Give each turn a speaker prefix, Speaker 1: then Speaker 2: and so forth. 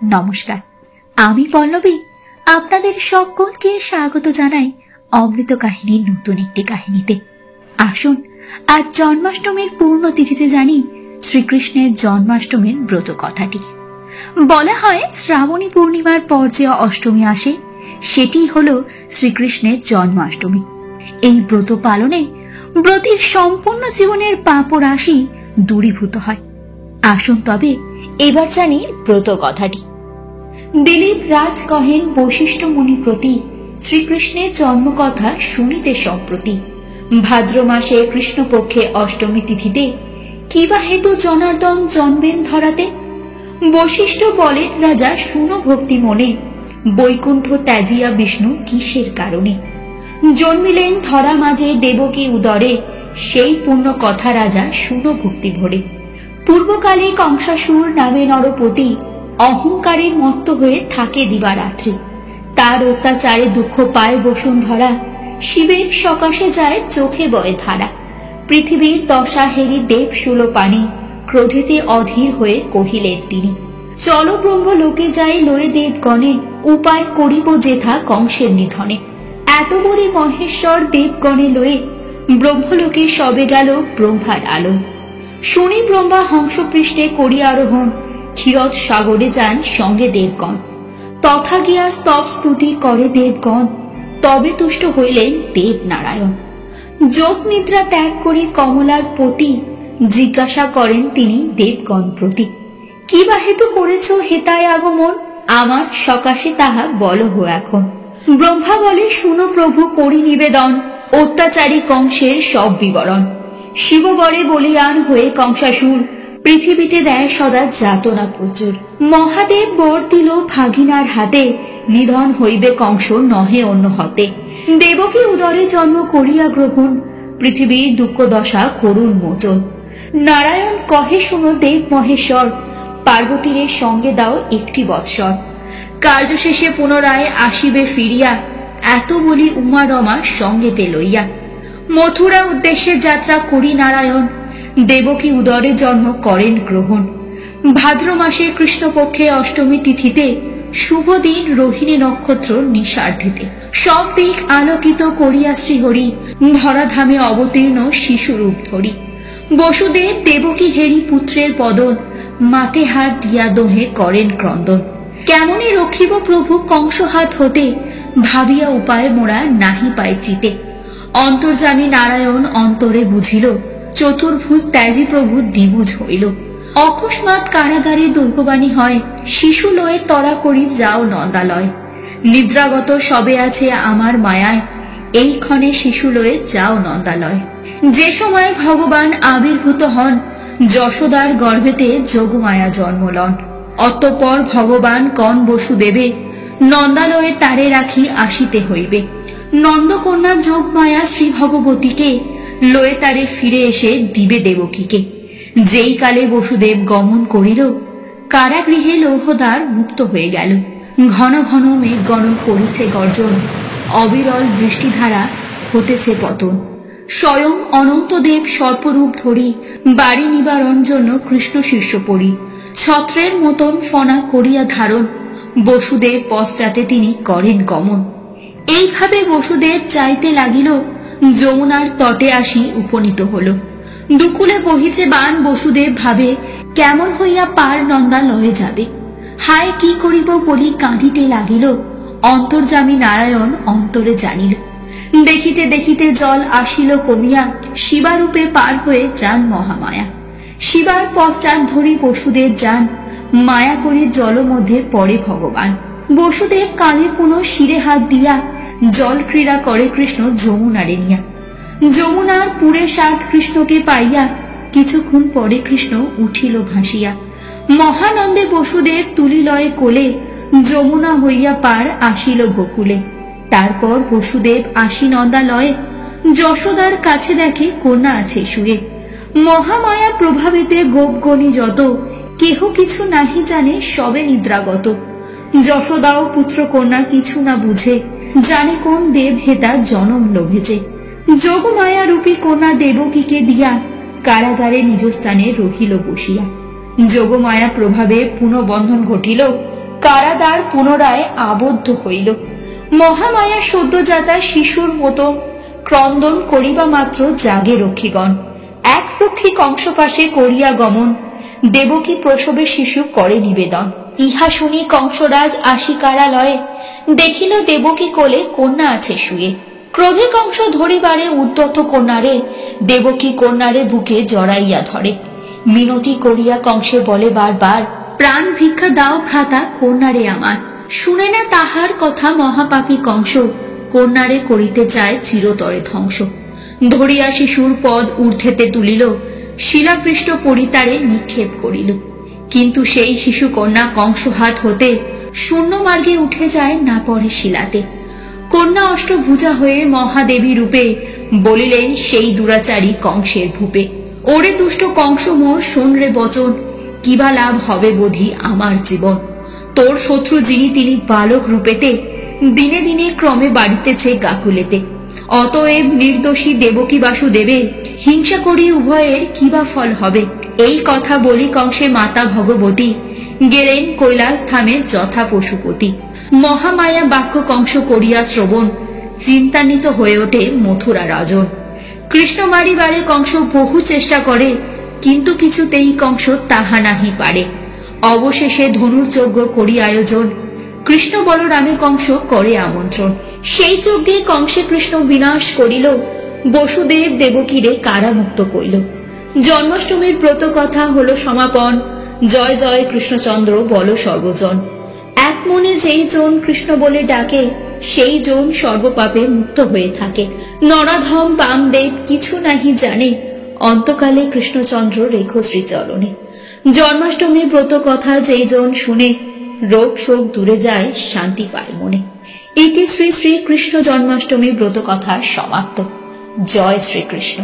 Speaker 1: নমস্কার, আমি পল্লবী আপনাদের সকলকে স্বাগত জানাই অমৃত কাহিনীর নতুন একটি কাহিনীতে। আসুন আজ জন্মাষ্টমীর পূর্ণ তিথিতে জানি শ্রীকৃষ্ণের জন্মাষ্টমীর ব্রত কথাটি। বলা হয় শ্রাবণী পূর্ণিমার পর যে অষ্টমী আসে সেটি হল শ্রীকৃষ্ণের জন্মাষ্টমী। এই ব্রত পালনে ব্রতীর সম্পূর্ণ জীবনের পাপ রাশি দূরীভূত হয়। আসুন তবে এবার জানি ব্রত কথাটি। দিলীপ রাজ কহেন বশিষ্ঠ মুনি প্রতি শ্রীকৃষ্ণের জন্মকথা শুনিতে সম্প্রতি। ভাদ্র মাসে কৃষ্ণপক্ষে অষ্টমী তিথিতে কিবা হেতু জনার্দন জন্মেন ধরাতে। বশিষ্ঠ বলেন রাজা শুনো ভক্তি মনে, বৈকুণ্ঠ ত্যাজিয়া বিষ্ণু কিসের কারণে। জন্মিলেন ধরা মাঝে দেবকী উদরে, সেই পূর্ণ কথা রাজা শুনো ভক্তি ভরে। পূর্বকালে কংসাসুর নামে নরপতি অহংকারে মত্ত হয়ে থাকে দিবারাত্রি। তার অত্যাচারে দুঃখ পায় বসুন্ধরা, শিবের সকাশে যায় চোখে বয়ে ধারা। পৃথিবীর দশা হেরি দেব শূলপাণি, ক্রোধেতে অধীর হয়ে কহিলেন তিনি, চল ব্রহ্ম লোকে যাই লয়ে দেবগণে, উপায় করিব যেথা কংসের নিধনে। এত বড়ি মহেশ্বর দেবগণে লয়ে, ব্রহ্মলোকে সবে গেল ব্রহ্মার আলোয়। শুনি ব্রহ্মা হংসপৃষ্ঠে করি আরোহণ, ক্ষীরদ সাগরে যান সঙ্গে দেবগণ। তথা গিয়া স্তব স্তুতি করে দেবগণ, তবে তুষ্ট হইলেন দেব নারায়ণ। যোগ নিদ্রা ত্যাগ করি কমলার পতি, জিজ্ঞাসা করেন তিনি দেবগণ প্রতি। কি বা হেতু করেছ হেতায় আগমন, আমার সকাশে তাহা বলহ এখন। ব্রহ্মা বলে শুনো প্রভু করি নিবেদন, অত্যাচারী কংসের সব বিবরণ। শিববরে বলিয়ান হয়ে কংসাসুর, পৃথিবীতে দেয় সদা যাতনা প্রচুর। মহাদেব বর দিল ভাগিনার হাতে, নিধন হইবে কংস নহে অন্য হতে। দেবকী উদরে জন্ম করিয়া গ্রহণ, পৃথিবীর দুঃখ দশা করুণ মোচন। নারায়ণ কহে শুনো দেব মহেশ্বর, পার্বতীর সঙ্গে দাও একটি বৎসর। কার্য শেষে পুনরায় আসিবে ফিরিয়া, এত বলি উমা রমা সঙ্গেতে লইয়া। মথুরা উদ্দেশ্যে যাত্রা করি নারায়ণ, দেবকী উদরে জন্ম করেন গ্রহণ। ভাদ্র মাসে কৃষ্ণপক্ষে অষ্টমী তিথিতে, শুভ দিন রোহিণী নক্ষত্র নিশার্ধিতে। সব দিক আলোকিত করিয়া শ্রীহরি, ধরাধামে অবতীর্ণ শিশুরূপ ধরি। বসুদেব দেবকী হেরি পুত্রের পদন, মাতে হাত দিয়া দোহে করেন ক্রন্দন। কেমনে রক্ষিব প্রভু কংস হাত হতে, ভাবিয়া উপায় মোরা নাহি পাই চিতে। অন্তর্যামী নারায়ণ অন্তরে বুঝিল, চতুর্ভুজ ত্যাজি প্রভু দ্বিভুজ হইল। অকস্মাৎ কারাগারে দৈববাণী হয়, শিশু লয়ে তরা করি যাও নন্দালয়। নিদ্রাগত সবে আছে আমার মায়ায়, এই ক্ষণে শিশু লয়ে যাও নন্দালয়। যে সময় ভগবান আবির্ভূত হন, যশোদার গর্ভেতে যোগমায়া জন্ম লন। অতঃপর ভগবান কন বসুদেবে, নন্দালয়ে তারে রাখি আসিতে হইবে। নন্দকন্যা যোগমায়া শ্রী ভগবতীকে, লয়ে তারে ফিরে এসে দিবে দেবকীকে। যেই কালে বসুদেব গমন করিল, কারাগৃহে লৌহদ্বার মুক্ত হয়ে গেল। ঘন ঘন মেঘ গণ করিছে গর্জন, অবিরল বৃষ্টিধারা হতেছে পতন। স্বয়ং অনন্তদেব সর্পরূপ ধরি, বাড়ি নিবারণ জন্য কৃষ্ণ শীর্ষ পড়ি। ছত্রের মতন ফনা করিয়া ধারণ, বসুদেব পশ্চাতে তিনি করেন গমন। এইভাবে বসুদেব যাইতে লাগিল, যমুনার তটে আসি উপনীত হল। দুকুলে বহিছে বান, বসুদেব ভাবে কেমন হইয়া পার নন্দালয়ে যাবে। হায় কি করিব বলি কাঁদিতে লাগিল, অন্তর্যামী নারায়ণ অন্তরে জানিল। দেখিতে দেখিতে জল আসিল কমিয়া, শিবারূপে পার হয়ে যান মহামায়া। শিবার পশ্চাৎ ধরি বসুদেব যান, মায়া করে জল মধ্যে পড়ে ভগবান। বসুদেব কাঁধে পুনঃ শিরে হাত দিয়া, জল ক্রীড়া করে কৃষ্ণ যমুনারে নিয়া। যমুনার পুরে সাত কৃষ্ণকে পাইয়া, কিছুক্ষণ পরে কৃষ্ণ উঠিল ভাসিয়া। মহানন্দে বসুদেব তুলিলয়ে কোলে, যমুনা হইয়া পার আসিল গোকুলে। তারপর বসুদেব আসি নন্দালয়ে, যশোদার কাছে দেখে কন্যা আছে শুয়ে। মহামায়া প্রভাবেতে গোপগণী যত, কেহ কিছু নাহি জানে সবে নিদ্রাগত। যশোদাও পুত্র কন্যা কিছু না বুঝে, জানে কোন দেব হেতা জনম লোভেছে। যোগমায়া রূপী কন্যা দেবকীকে দিয়া, কারাগারে নিজ স্থানে রহিল বসিয়া। যোগমায়া প্রভাবে পুনঃবন্ধন ঘটিল, কারাগার পুনরায় আবদ্ধ হইল। মহামায়া সদ্যজাতা শিশুর মতো ক্রন্দন করিবা মাত্র জাগে রক্ষীগণ। এক রক্ষী কংস পাশে করিয়া গমন, দেবকী প্রসবে শিশু করে নিবেদন। ইহা শুনি কংসরাজ আসি কারালয়ে, দেখিল দেবকী কোলে কন্যা আছে শুয়ে। ক্রোধে কংস ধরিবারে উদ্যত কন্যারে, দেবকী কন্যারে বুকে জড়াইয়া ধরে। মিনতি করিয়া কংসে বলে বারবার, প্রাণ ভিক্ষা দাও ভ্রাতা কন্যারে আমার। শুনে না তাহার কথা মহাপাপী কংস, কন্যারে করিতে চায় চিরতরে ধ্বংস। ধরিয়া শিশুর পদ ঊর্ধ্বেতে তুলিল, শিলাপৃষ্ঠ পরিতারে নিক্ষেপ করিল। কিন্তু সেই শিশু কন্যা কংস হাত হতে শূন্য মার্গে উঠে যায় না পরে শিলাতে। কন্যা অষ্টভুজা হয়ে মহাদেবী রূপে বলিলেন সেই দুরাচারী কংসের ভূপে, ওরে দুষ্ট কংস মোর শোন রে বচন, কিবা লাভ হবে বোধি আমার জীবন। তোর শত্রু যিনি তিনি বালক রূপেতে, দিনে দিনে ক্রমে বাড়িতেছে গাকুলেতে। অতএব নির্দোষী দেবকী বাসুদেবে, হিংসা করি উভয়ের কিবা ফল হবে। এই কথা বলি কংসে মাতা ভগবতী, গেলেন কৈলাস ধামে যথা পশুপতি। মহামায়া বাক্য কংস করিয়া শ্রবণ, চিন্তান্বিত হয়ে ওঠে মথুরা রাজন। কৃষ্ণ মারিবারে কংস বহু চেষ্টা করে, কিন্তু কিছুতেই কংস তাহা নাহি পারে। অবশেষে ধনুর্যজ্ঞ করি আয়োজন, কৃষ্ণ বলরামে কংস করে আমন্ত্রণ। সেই যজ্ঞে কংসে কৃষ্ণ বিনাশ করিল, বসুদেব দেবকীরে কারামুক্ত কইল। জন্মাষ্টমীর ব্রত কথা হল সমাপন, জয় জয় কৃষ্ণচন্দ্র বল সর্বজন। এক মনে যেই জন কৃষ্ণ বলে ডাকে, সেই জন সর্বপাপে মুক্ত হয়ে থাকে। নরাধম বামদেব কিছু নাহি জানে, অন্তকালে কৃষ্ণচন্দ্র রেখো শ্রীচরণে। জন্মাষ্টমীর ব্রত কথা যেই জন শুনে, রোগ শোক দূরে যায়, শান্তি পায় মনে। ইতি শ্রী শ্রী কৃষ্ণ জন্মাষ্টমী ব্রত কথা সমাপ্ত। জয় শ্রীকৃষ্ণ।